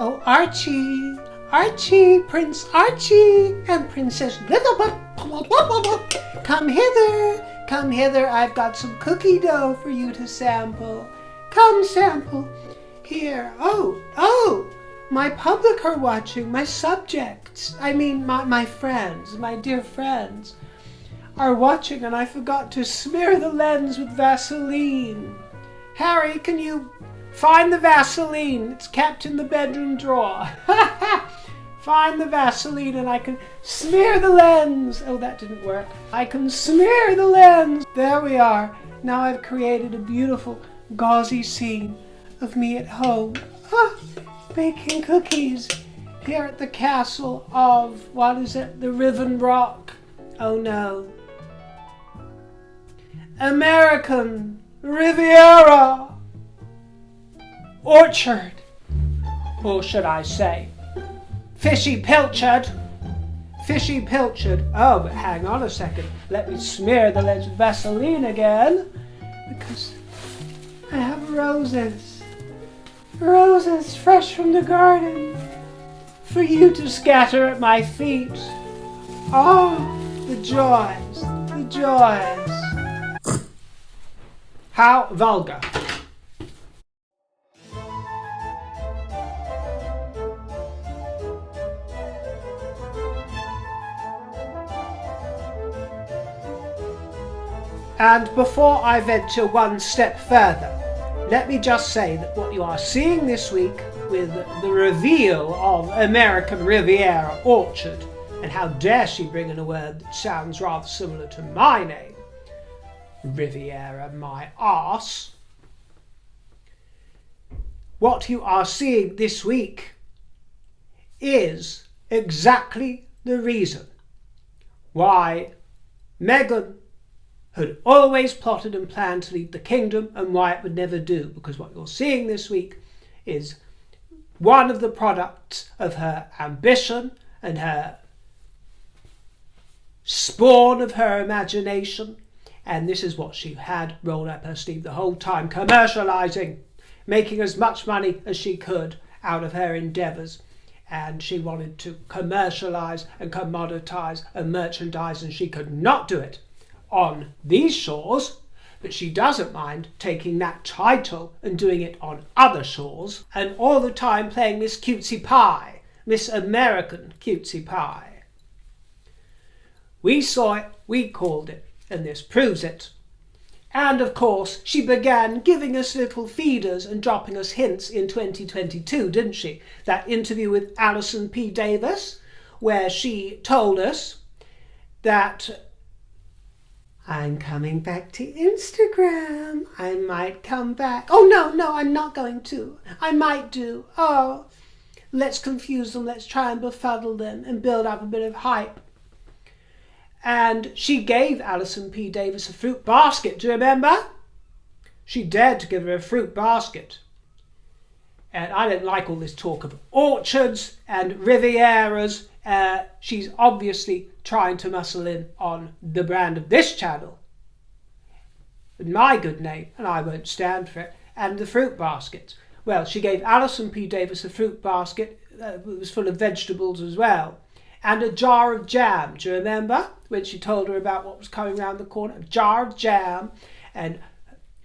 Oh, Archie, Archie, Prince Archie, and Princess Littlebut, come hither, I've got some cookie dough for you to sample. Come sample. Here, oh, my public are watching, my subjects, my friends, my dear friends, are watching, and I forgot to smear the lens with Vaseline. Harry, can you find the Vaseline? It's kept in the bedroom drawer. Find the Vaseline and I can smear the lens. Oh, that didn't work. I can smear the lens. There we are. Now I've created a beautiful gauzy scene of me at home, baking cookies here at the castle of, the Riven Rock. Oh no. American Riviera orchard, or should I say fishy pilchard. Oh, but hang on a second, let me smear the lens with Vaseline again, because I have roses fresh from the garden for you to scatter at my feet. Oh, the joys. How vulgar. And before I venture one step further, let me just say that what you are seeing this week with the reveal of American Riviera Orchard, and how dare she bring in a word that sounds rather similar to my name, Riviera my arse. What you are seeing this week is exactly the reason why Meghan had always plotted and planned to leave the kingdom, and why it would never do, because what you're seeing this week is one of the products of her ambition and her spawn of her imagination, and this is what she had rolled up her sleeve the whole time, commercialising, making as much money as she could out of her endeavours. And she wanted to commercialise and commoditise and merchandise, and she could not do it on these shores, but she doesn't mind taking that title and doing it on other shores, and all the time playing Miss Cutesy Pie, Miss American Cutesy Pie. We saw it, we called it, and this proves it. And of course, she began giving us little feeders and dropping us hints in 2022, didn't she? That interview with Alison P. Davis, where she told us that I'm coming back to Instagram. I might come back. Oh, no, I'm not going to. I might do. Oh, let's confuse them. Let's try and befuddle them and build up a bit of hype. And she gave Alison P. Davis a fruit basket. Do you remember? She dared to give her a fruit basket. And I don't like all this talk of orchards and Rivieras. She's obviously trying to muscle in on the brand of this channel, my good name, and I won't stand for it, and the fruit baskets. Well, she gave Alison P. Davis a fruit basket that was full of vegetables as well, and a jar of jam. Do you remember when she told her about what was coming round the corner? A jar of jam, and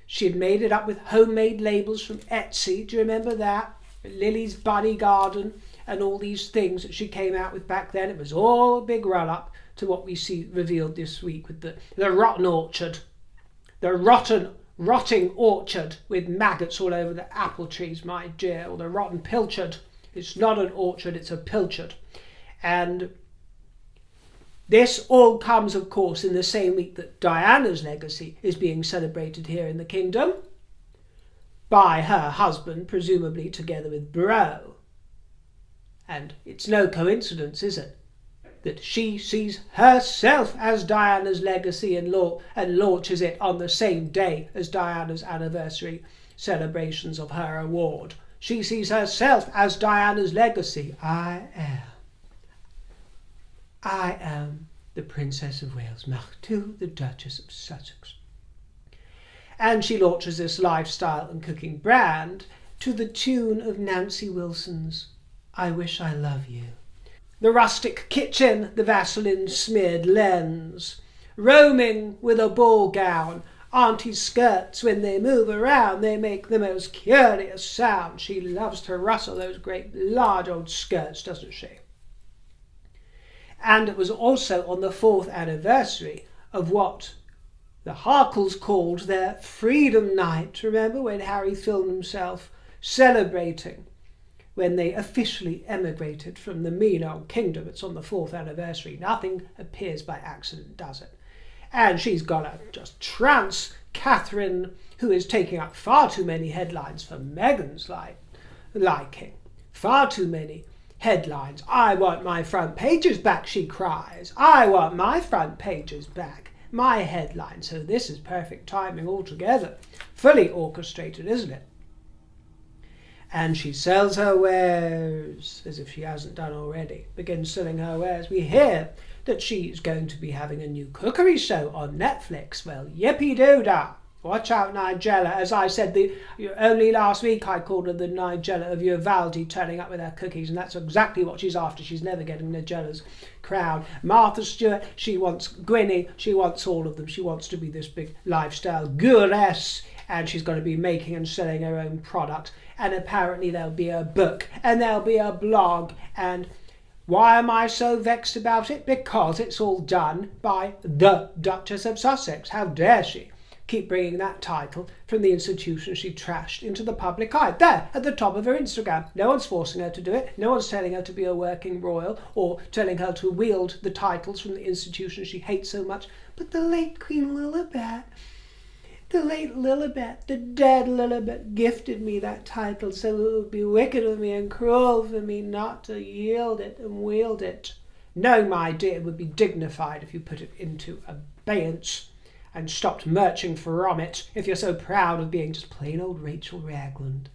she had made it up with homemade labels from Etsy. Do you remember that? Lily's Bunny Garden and all these things that she came out with back then. It was all a big run-up to what we see revealed this week with the rotten orchard. The rotting orchard with maggots all over the apple trees, my dear, or the rotten pilchard. It's not an orchard, it's a pilchard. And this all comes, of course, in the same week that Diana's legacy is being celebrated here in the kingdom by her husband, presumably together with Bro. And it's no coincidence, is it, that she sees herself as Diana's legacy and launches it on the same day as Diana's anniversary celebrations of her award. She sees herself as Diana's legacy. I am the Princess of Wales, Martha, the Duchess of Sussex. And she launches this lifestyle and cooking brand to the tune of Nancy Wilson's I wish I love you. The rustic kitchen, the Vaseline-smeared lens, roaming with a ball gown. Auntie's skirts, when they move around, they make the most curious sound. She loves to rustle those great large old skirts, doesn't she? And it was also on the 4th anniversary of what the Harkles called their Freedom Night. Remember when Harry filmed himself celebrating when they officially emigrated from the mean old kingdom? It's on the 4th anniversary. Nothing appears by accident, does it? And she's got a just trance Catherine, who is taking up far too many headlines for Meghan's liking. Far too many headlines. I want my front pages back, she cries. I want my front pages back. My headline. So this is perfect timing altogether. Fully orchestrated, isn't it? And she sells her wares, as if she hasn't done already. Begins selling her wares. We hear that she's going to be having a new cookery show on Netflix. Well, yippee-doo-dah. Watch out, Nigella. As I said, only last week I called her the Nigella of Uvalde, turning up with her cookies, and that's exactly what she's after. She's never getting Nigella's crowd. Martha Stewart, she wants Gwynnie, she wants all of them. She wants to be this big lifestyle gurus, and she's going to be making and selling her own product. And apparently there'll be a book, and there'll be a blog, and why am I so vexed about it? Because it's all done by the Duchess of Sussex. How dare she keep bringing that title from the institution she trashed into the public eye? There, at the top of her Instagram. No one's forcing her to do it. No one's telling her to be a working royal or telling her to wield the titles from the institution she hates so much. But the late Queen Lilibet, the dead Lilibet, gifted me that title, so it would be wicked of me and cruel for me not to yield it and wield it. No, my dear, it would be dignified if you put it into abeyance and stopped murching from it. If you're so proud of being just plain old Rachel Ragland,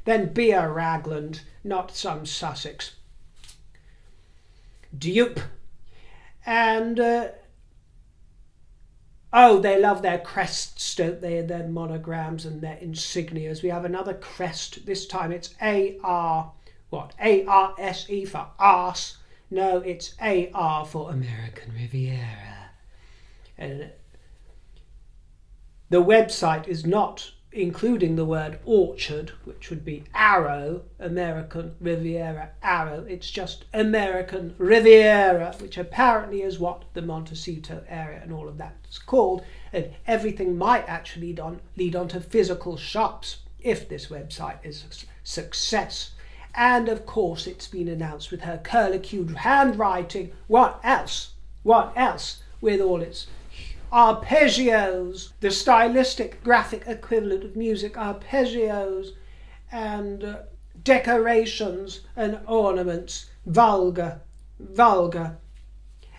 then be a Ragland, not some Sussex dupe. And oh, they love their crests, don't they, and their monograms and their insignias. We have another crest. This time it's A-R, what? A-R-S-E for arse. No, it's A-R for American Riviera. And the website is not including the word orchard, which would be arrow, American Riviera arrow. It's just American Riviera, which apparently is what the Montecito area and all of that is called. And everything might actually lead on to physical shops if this website is a success. And of course it's been announced with her curlicued handwriting. What else? What else? With all its arpeggios, the stylistic graphic equivalent of music, arpeggios and decorations and ornaments. Vulgar.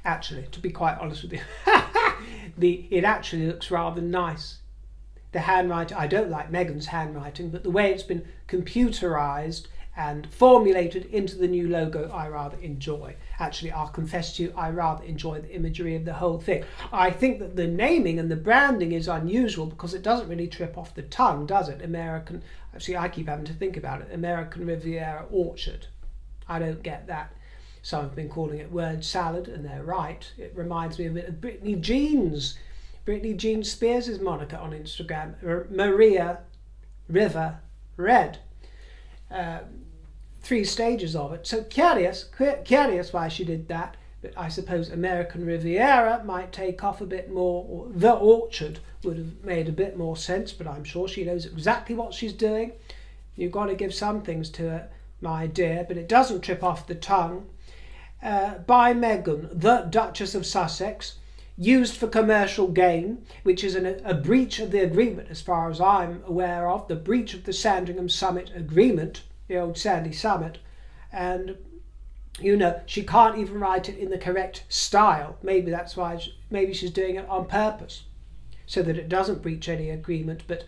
Actually, to be quite honest with you, it actually looks rather nice. The handwriting, I don't like Meghan's handwriting, but the way it's been computerized and formulated into the new logo, I rather enjoy. Actually, I'll confess to you, I rather enjoy the imagery of the whole thing. I think that the naming and the branding is unusual because it doesn't really trip off the tongue, does it? American, actually, I keep having to think about it. American Riviera Orchard. I don't get that. Some have been calling it word salad, and they're right. It reminds me a bit of Britney Jean Spears' moniker on Instagram. Maria River Red. 3 stages of it. So curious why she did that. But I suppose American Riviera might take off a bit more, or the orchard would have made a bit more sense, but I'm sure she knows exactly what she's doing. You've got to give some things to her, my dear, but it doesn't trip off the tongue. By Meghan, the Duchess of Sussex, used for commercial gain, which is a breach of the agreement as far as I'm aware of, the breach of the Sandringham Summit agreement, the old Sandy Summit, and you know, she can't even write it in the correct style. Maybe that's why, maybe she's doing it on purpose, so that it doesn't breach any agreement. But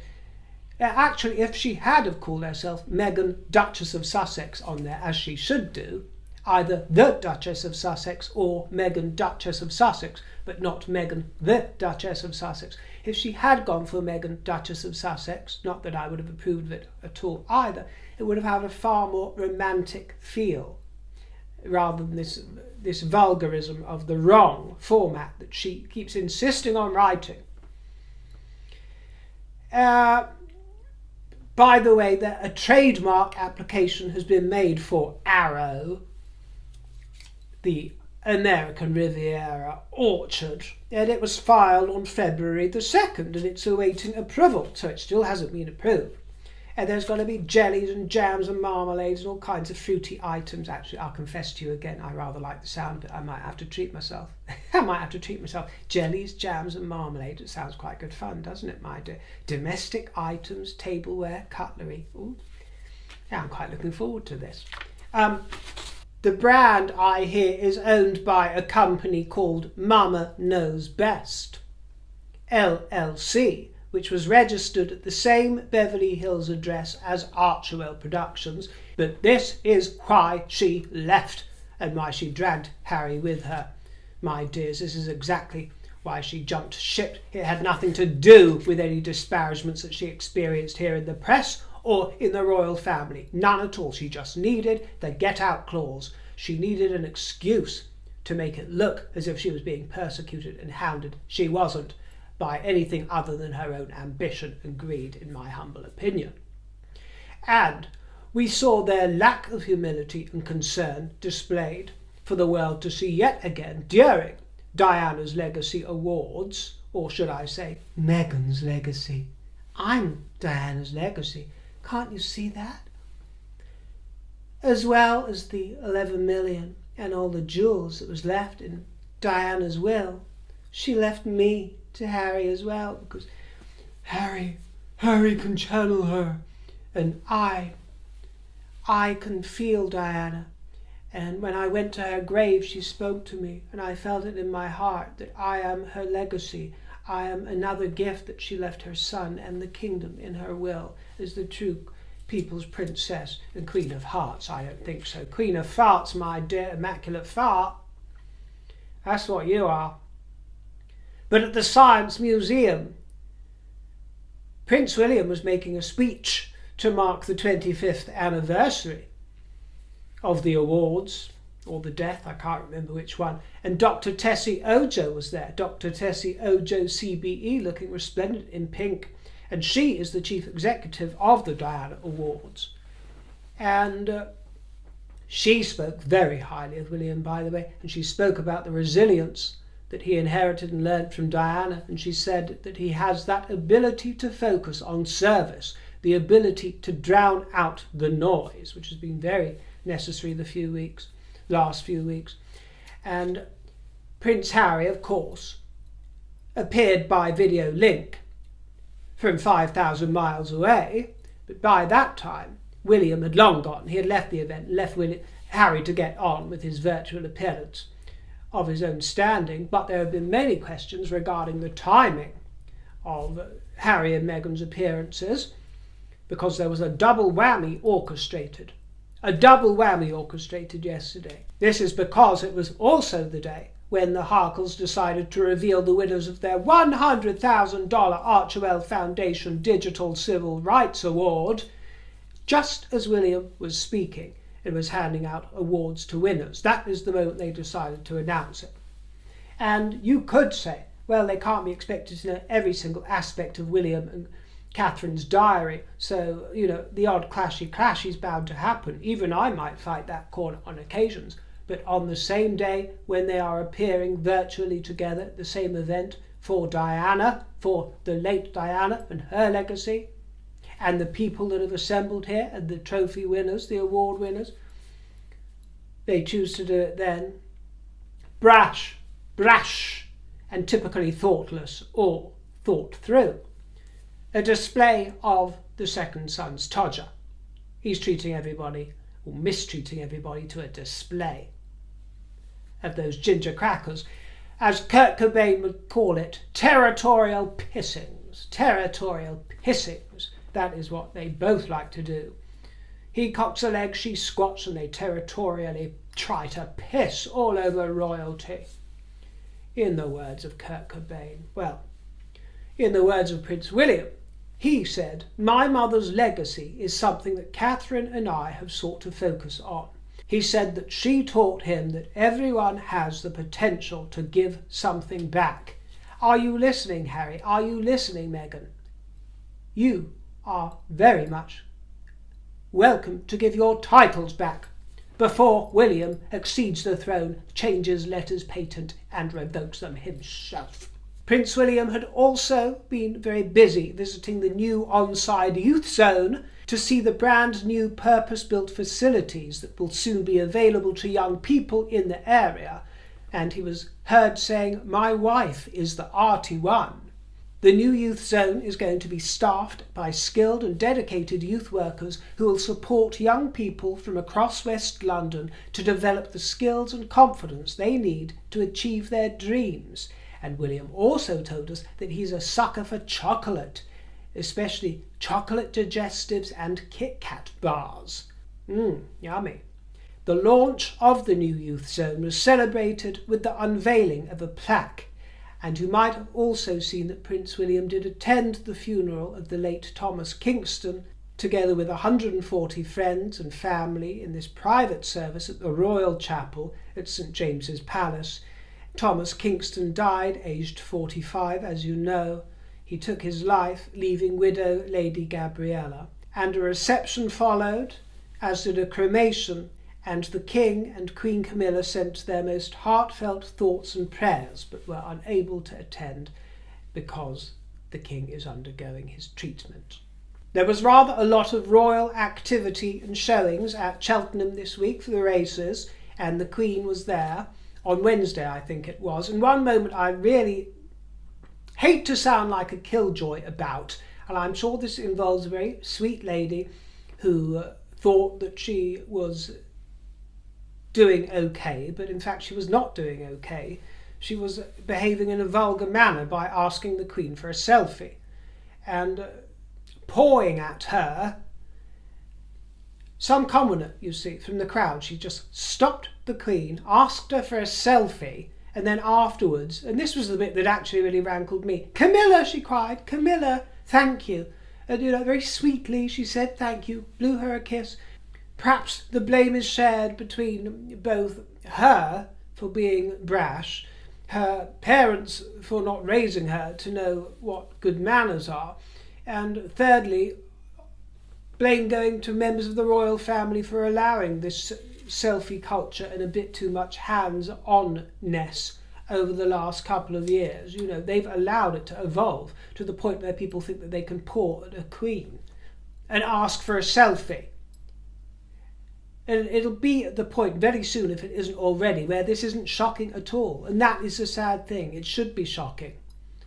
actually, if she had have called herself Meghan Duchess of Sussex on there, as she should do, either the Duchess of Sussex or Meghan Duchess of Sussex, but not Meghan the Duchess of Sussex. If she had gone for Meghan Duchess of Sussex, not that I would have approved of it at all either, it would have had a far more romantic feel. rather than this vulgarism of the wrong format that she keeps insisting on writing. By the way, that a trademark application has been made for Arrow, the American Riviera orchard, and it was filed on February the 2nd, and it's awaiting approval, so it still hasn't been approved. And there's going to be jellies and jams and marmalades and all kinds of fruity items. Actually, I'll confess to you again, I rather like the sound, but I might have to treat myself. Jellies, jams and marmalade. It sounds quite good fun, doesn't it, my dear? Domestic items, tableware, cutlery. Ooh. Yeah, I'm quite looking forward to this. The brand, I hear, is owned by a company called Mama Knows Best, LLC, which was registered at the same Beverly Hills address as Archewell Productions, but this is why she left and why she dragged Harry with her. My dears, this is exactly why she jumped ship. It had nothing to do with any disparagements that she experienced here in the press or in the royal family. None at all. She just needed the get-out clause. She needed an excuse to make it look as if she was being persecuted and hounded. She wasn't, by anything other than her own ambition and greed, in my humble opinion. And we saw their lack of humility and concern displayed for the world to see yet again during Diana's Legacy Awards, or should I say, Meghan's Legacy. I'm Diana's Legacy. Can't you see that? As well as the 11 million and all the jewels that was left in Diana's will, she left me to Harry as well, because Harry can channel her, and I can feel Diana. And when I went to her grave, she spoke to me, and I felt it in my heart that I am her legacy. I am another gift that she left her son and the kingdom in her will as the true people's princess and Queen of Hearts. I don't think so. Queen of Farts, my dear immaculate fart. That's what you are. But at the Science Museum, Prince William was making a speech to mark the 25th anniversary of the awards, or the death, I can't remember which one, and Dr. Tessie Ojo was there. Dr. Tessie Ojo CBE, looking resplendent in pink, and she is the chief executive of the Diana Awards. And she spoke very highly of William, by the way, and she spoke about the resilience that he inherited and learned from Diana, and she said that he has that ability to focus on service, the ability to drown out the noise, which has been very necessary the last few weeks. And Prince Harry, of course, appeared by video link from 5,000 miles away, but by that time William had long gone. He had left the event, left Harry to get on with his virtual appearance of his own standing, but there have been many questions regarding the timing of Harry and Meghan's appearances, because there was a double whammy orchestrated yesterday. This is because it was also the day when the Harkles decided to reveal the winners of their $100,000 Archewell Foundation Digital Civil Rights Award, just as William was speaking and was handing out awards to winners. That is the moment they decided to announce it. And you could say, well, they can't be expected to know every single aspect of William and Catherine's diary, so, the odd clashy is bound to happen. Even I might fight that corner on occasions. But on the same day when they are appearing virtually together at the same event for Diana, for the late Diana and her legacy, and the people that have assembled here, and the trophy winners, the award winners, they choose to do it then. Brash, and typically thoughtless or thought through. A display of the second son's Todger. He's treating everybody, or mistreating everybody, to a display of those ginger crackers, as Kurt Cobain would call it, territorial pissings. That is what they both like to do. He cocks a leg, she squats, and they territorially try to piss all over royalty. In the words of Kurt Cobain. Well, in the words of Prince William, he said, "My mother's legacy is something that Catherine and I have sought to focus on. He said that she taught him that everyone has the potential to give something back. Are you listening, Harry? Are you listening, Meghan? You are very much welcome to give your titles back before William exceeds the throne, changes letters patent and revokes them himself. Prince William had also been very busy visiting the new oustide youth zone to see the brand new purpose-built facilities that will soon be available to young people in the area, and he was heard saying, "My wife is the arty one." The new youth zone is going to be staffed by skilled and dedicated youth workers who will support young people from across West London to develop the skills and confidence they need to achieve their dreams. And William also told us that he's a sucker for chocolate, especially chocolate digestives and Kit Kat bars. Yummy. The launch of the new youth zone was celebrated with the unveiling of a plaque, and you might have also seen that Prince William did attend the funeral of the late Thomas Kingston, together with 140 friends and family in this private service at the Royal Chapel at St James's Palace. Thomas Kingston died aged 45, as you know. He took his life, leaving widow Lady Gabriella. And a reception followed, as did a cremation, and the King and Queen Camilla sent their most heartfelt thoughts and prayers, but were unable to attend because the King is undergoing his treatment. There was rather a lot of royal activity and showings at Cheltenham this week for the races, and the Queen was there on Wednesday, I think it was. And one moment I really hate to sound like a killjoy about, and I'm sure this involves a very sweet lady who thought that she was doing okay, but in fact she was not doing okay. She was behaving in a vulgar manner by asking the Queen for a selfie and pawing at her. Some commoner, you see, from the crowd, she just stopped the Queen, asked her for a selfie, and then afterwards, and this was the bit that actually really rankled me, "Camilla," she cried, "Camilla, thank you." And very sweetly she said thank you, blew her a kiss. Perhaps the blame is shared between both her for being brash, her parents for not raising her to know what good manners are, and thirdly, blame going to members of the royal family for allowing this selfie culture and a bit too much hands-on-ness over the last couple of years. They've allowed it to evolve to the point where people think that they can paw at a queen and ask for a selfie. And it'll be at the point very soon, if it isn't already, where this isn't shocking at all. And that is a sad thing. It should be shocking.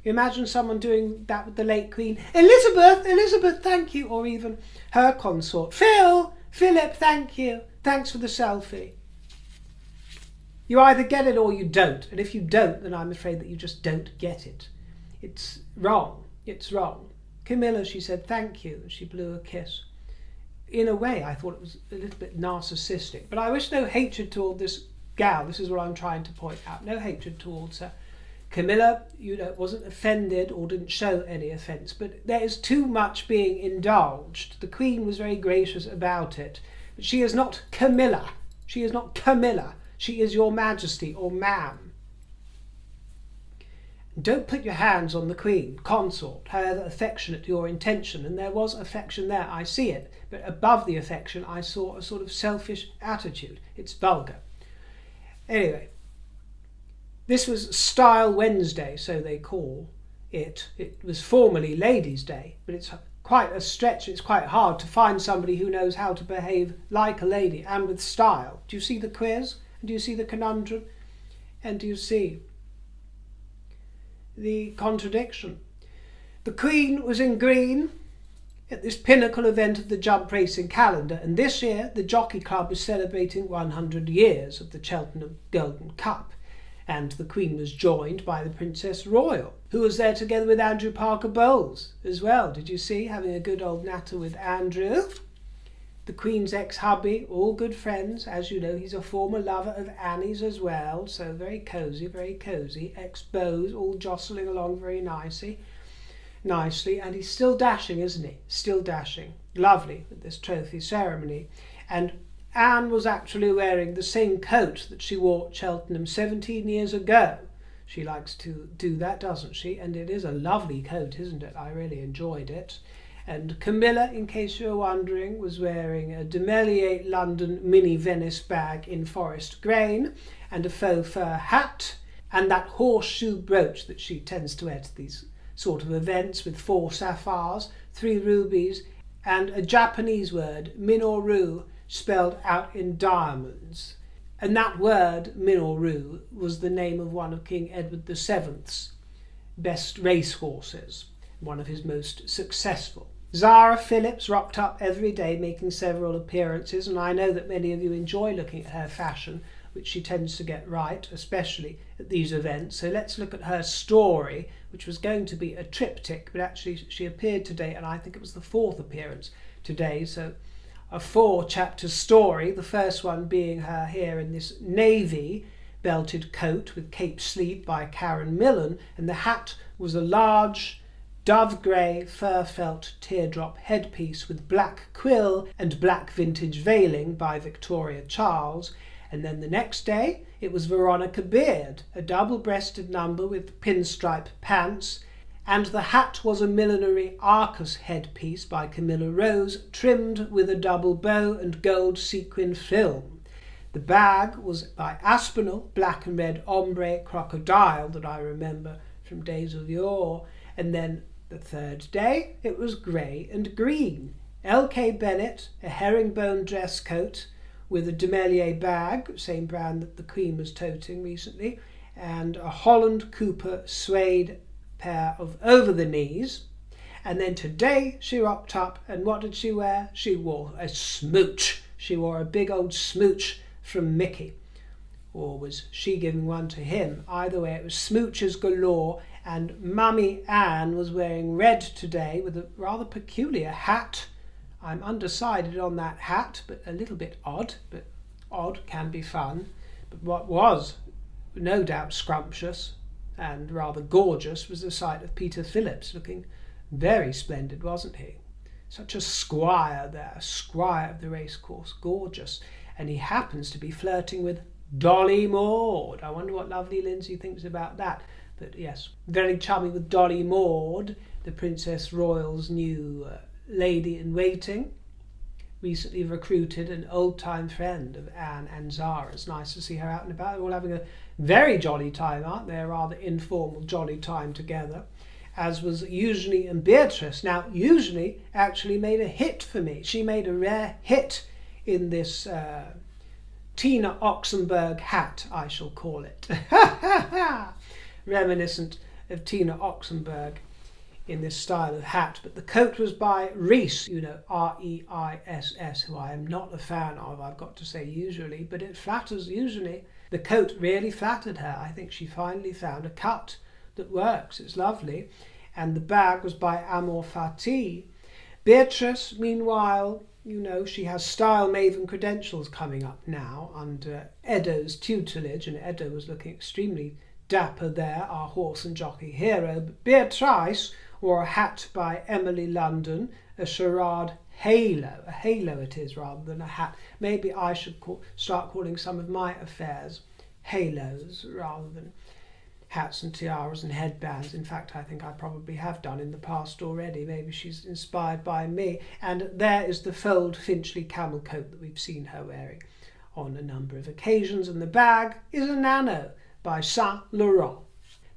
Imagine someone doing that with the late Queen. Elizabeth, thank you. Or even her consort. Philip, thank you. Thanks for the selfie. You either get it or you don't. And if you don't, then I'm afraid that you just don't get it. It's wrong. It's wrong. Camilla, she said, thank you. She blew a kiss. In a way, I thought it was a little bit narcissistic. But I wish no hatred toward this gal. This is what I'm trying to point out. No hatred towards her. Camilla, wasn't offended or didn't show any offence. But there is too much being indulged. The Queen was very gracious about it. But she is not Camilla. She is not Camilla. She is Your Majesty or Ma'am. Don't put your hands on the Queen, consort, however affectionate your intention. And there was affection there, I see it. But above the affection, I saw a sort of selfish attitude. It's vulgar. Anyway, this was Style Wednesday, so they call it. It was formerly Ladies' Day, but it's quite a stretch. It's quite hard to find somebody who knows how to behave like a lady and with style. Do you see the quiz? Do you see the conundrum? And do you see the contradiction? The Queen was in green at this pinnacle event of the jump racing calendar, and this year the Jockey Club is celebrating 100 years of the Cheltenham Golden Cup, and the Queen was joined by the Princess Royal, who was there together with Andrew Parker Bowles as well. Did you see? Having a good old natter with Andrew. The Queen's ex-hubby, all good friends. As you know, he's a former lover of Annie's as well, so very cosy, very cosy. Ex-beaux, all jostling along very nicely, and he's still dashing, isn't he? Still dashing. Lovely with this trophy ceremony. And Anne was actually wearing the same coat that she wore at Cheltenham 17 years ago. She likes to do that, doesn't she? And it is a lovely coat, isn't it? I really enjoyed it. And Camilla, in case you're wondering, was wearing a Demelier London mini Venice bag in forest grain and a faux fur hat and that horseshoe brooch that she tends to wear to these sort of events with 4 sapphires, 3 rubies and a Japanese word, Minoru, spelled out in diamonds. And that word, Minoru, was the name of one of King Edward VII's best racehorses, one of his most successful. Zara Phillips rocked up every day, making several appearances, and I know that many of you enjoy looking at her fashion, which she tends to get right, especially at these events. So let's look at her story, which was going to be a triptych, but actually she appeared today, and I think it was the 4th appearance today, so a 4-chapter story, the first one being her here in this navy belted coat with cape sleeve by Karen Millen, and the hat was a large dove grey fur felt teardrop headpiece with black quill and black vintage veiling by Victoria Charles. And then the next day it was Veronica Beard, a double-breasted number with pinstripe pants, and the hat was a millinery Arcus headpiece by Camilla Rose, trimmed with a double bow and gold sequin film. The bag was by Aspinall, black and red ombre crocodile that I remember from days of yore, and then the 3rd day it was grey and green. L.K. Bennett, a herringbone dress coat with a Demelier bag, same brand that the Queen was toting recently, and a Holland Cooper suede pair of over-the-knees. And then today she rocked up, and what did she wear? She wore a smooch. She wore a big old smooch from Mickey. Or was she giving one to him? Either way, it was smooches galore, and Mummy Anne was wearing red today with a rather peculiar hat. I'm undecided on that hat, but a little bit odd, but odd can be fun. But what was no doubt scrumptious and rather gorgeous was the sight of Peter Phillips, looking very splendid, wasn't he? Such a squire there, a squire of the racecourse, gorgeous. And he happens to be flirting with Dolly Maud. I wonder what lovely Lindsay thinks about that. But yes, very chummy with Dolly Maud, the Princess Royal's new lady-in-waiting, recently recruited, an old-time friend of Anne and Zara's. Nice to see her out and about. They're all having a very jolly time, aren't they? A rather informal, jolly time together, as was Eugenie and Beatrice. Now, Eugenie actually made a hit for me. She made a rare hit in this Tina Oxenberg hat, I shall call it. Reminiscent of Tina Oxenberg in this style of hat. But the coat was by Reiss, you know, R-E-I-S-S, who I am not a fan of, I've got to say, usually, but it flatters Eugenie. The coat really flattered her. I think she finally found a cut that works. It's lovely. And the bag was by Amor Fati. Beatrice, meanwhile, you know, she has Style Maven credentials coming up now under Edo's tutelage, and Edo was looking extremely dapper there, our horse and jockey hero. But Beatrice wore a hat by Emily London, a charade halo. A halo it is rather than a hat. Maybe I should start calling some of my affairs halos rather than hats and tiaras and headbands. In fact, I think I probably have done in the past already. Maybe she's inspired by me. And there is the fold Finchley camel coat that we've seen her wearing on a number of occasions. And the bag is a nano by Saint Laurent.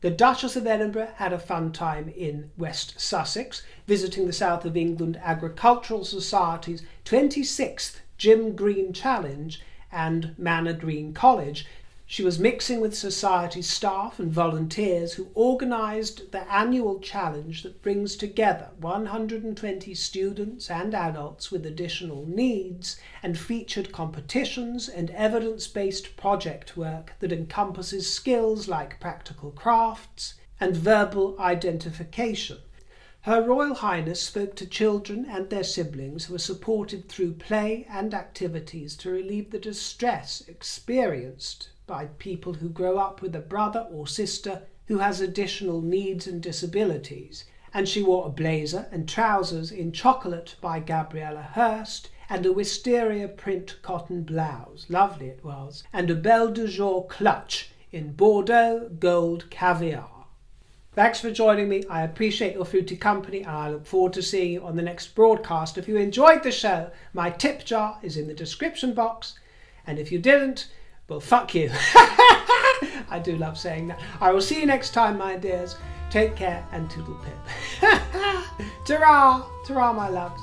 The Duchess of Edinburgh had a fun time in West Sussex, visiting the South of England Agricultural Society's 26th Jim Green Challenge and Manor Green College. She was mixing with society staff and volunteers who organised the annual challenge that brings together 120 students and adults with additional needs, and featured competitions and evidence-based project work that encompasses skills like practical crafts and verbal identification. Her Royal Highness spoke to children and their siblings who were supported through play and activities to relieve the distress experienced by people who grow up with a brother or sister who has additional needs and disabilities. And she wore a blazer and trousers in chocolate by Gabriella Hurst and a wisteria print cotton blouse, lovely it was, and a Belle de Jour clutch in Bordeaux gold caviar. Thanks for joining me. I appreciate your fruity company and I look forward to seeing you on the next broadcast. If you enjoyed the show, my tip jar is in the description box, and if you didn't, well, fuck you. I do love saying that. I will see you next time, my dears. Take care and toodle pip. Ta-ra! Ta-ra, my loves.